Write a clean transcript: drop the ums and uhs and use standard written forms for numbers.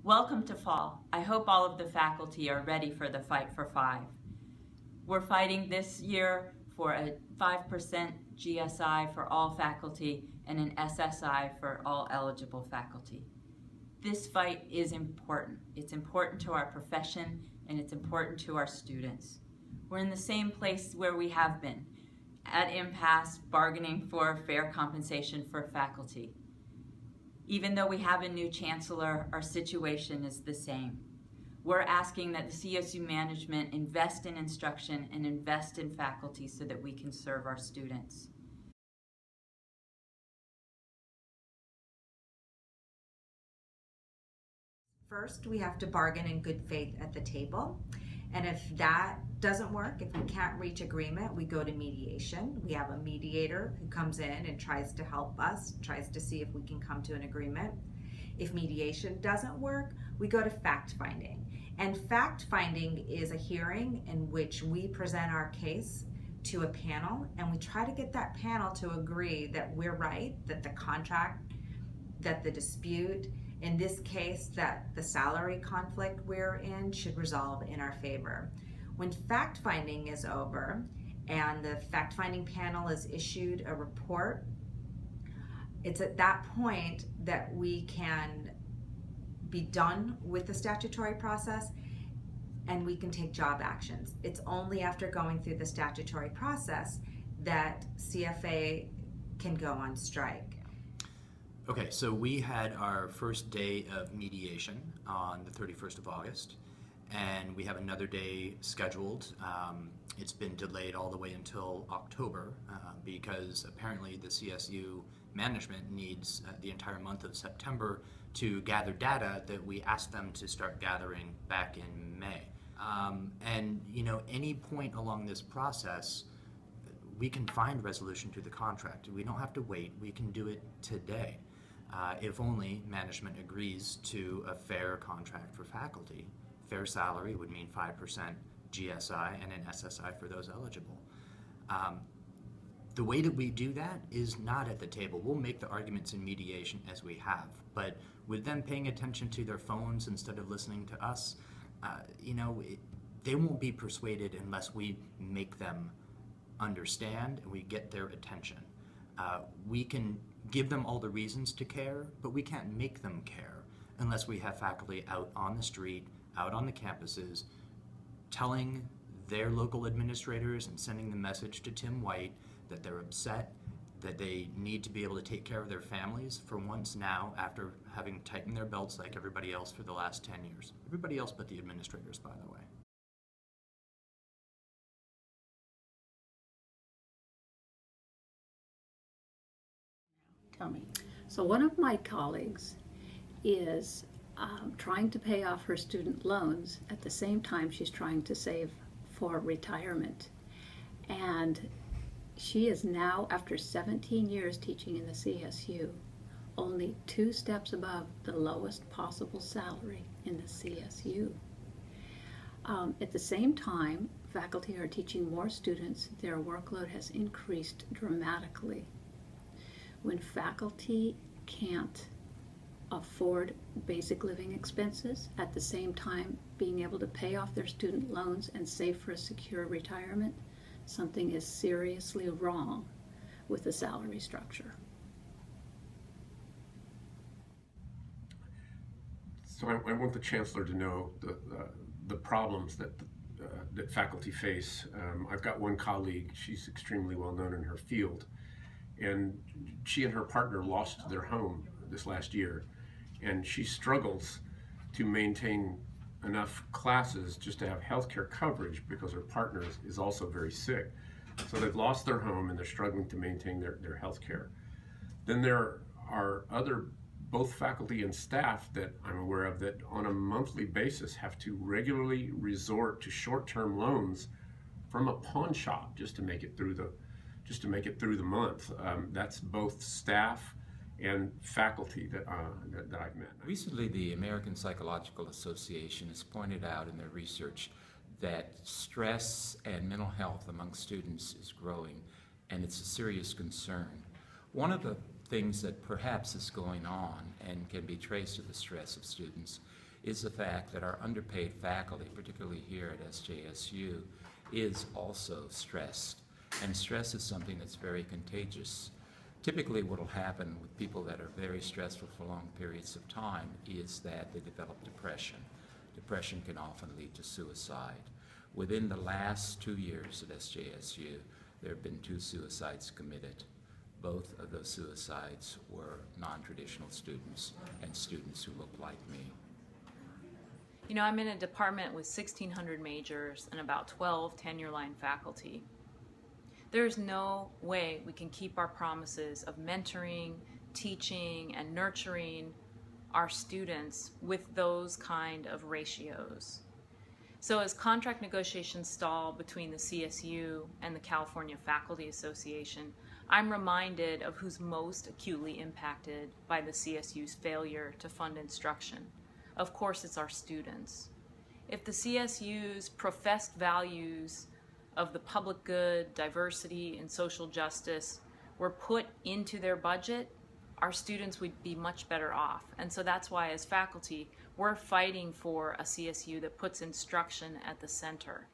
Welcome to fall. I hope all of the faculty are ready for the fight for 5. We're fighting this year for a 5% GSI for all faculty and an SSI for all eligible faculty. This fight is important. It's important to our profession and it's important to our students. We're in the same place where we have been, at impasse, bargaining for fair compensation for faculty. Even though we have a new chancellor, our situation is the same. We're asking that the CSU management invest in instruction and invest in faculty so that we can serve our students. First, we have to bargain in good faith at the table. And if that doesn't work, if we can't reach agreement, we go to mediation. We have a mediator who comes in and tries to help us, tries to see if we can come to an agreement. If mediation doesn't work, we go to fact finding. And fact finding is a hearing in which we present our case to a panel and we try to get that panel to agree that we're right, that the contract, that the dispute, in this case, that the salary conflict we're in should resolve in our favor. When fact-finding is over and the fact-finding panel has issued a report, it's at that point that we can be done with the statutory process and we can take job actions. It's only after going through the statutory process that CFA can go on strike. Okay, so we had our first day of mediation on the 31st of August, and we have another day scheduled. It's been delayed all the way until October because apparently the CSU management needs the entire month of September to gather data that we asked them to start gathering back in May. And you know, any point along this process, we can find resolution to the contract. We don't have to wait. We can do it today. If only management agrees to a fair contract for faculty. Fair salary would mean 5% GSI and an SSI for those eligible. The way that we do that is not at the table. We'll make the arguments in mediation as we have, but with them paying attention to their phones instead of listening to us, they won't be persuaded unless we make them understand and we get their attention. We can give them all the reasons to care, but we can't make them care unless we have faculty out on the street, out on the campuses, telling their local administrators and sending the message to Tim White that they're upset, that they need to be able to take care of their families for once now after having tightened their belts like everybody else for the last 10 years. Everybody else but the administrators, by the way. Tell me. So one of my colleagues is trying to pay off her student loans at the same time she's trying to save for retirement. And she is now, after 17 years teaching in the CSU, only 2 steps above the lowest possible salary in the CSU. At the same time, faculty are teaching more students. Their workload has increased dramatically. When faculty can't afford basic living expenses, at the same time being able to pay off their student loans and save for a secure retirement, something is seriously wrong with the salary structure. So I want the Chancellor to know the problems that faculty face. I've got one colleague, she's extremely well known in her field, and she and her partner lost their home this last year, and she struggles to maintain enough classes just to have healthcare coverage because her partner is also very sick. So they've lost their home and they're struggling to maintain their health care. Then there are other, both faculty and staff that I'm aware of, that on a monthly basis have to regularly resort to short-term loans from a pawn shop just to make it through the month. That's both staff and faculty that I've met. Recently, the American Psychological Association has pointed out in their research that stress and mental health among students is growing, and it's a serious concern. One of the things that perhaps is going on and can be traced to the stress of students is the fact that our underpaid faculty, particularly here at SJSU, is also stressed. And stress is something that's very contagious. Typically what will happen with people that are very stressful for long periods of time is that they develop depression. Depression can often lead to suicide. Within the last 2 years at SJSU, there have been 2 suicides committed. Both of those suicides were non-traditional students and students who look like me. You know, I'm in a department with 1,600 majors and about 12 tenure-line faculty. There's no way we can keep our promises of mentoring, teaching, and nurturing our students with those kind of ratios. So as contract negotiations stall between the CSU and the California Faculty Association, I'm reminded of who's most acutely impacted by the CSU's failure to fund instruction. Of course, it's our students. If the CSU's professed values of the public good, diversity, and social justice were put into their budget, our students would be much better off. And so that's why, as faculty, we're fighting for a CSU that puts instruction at the center.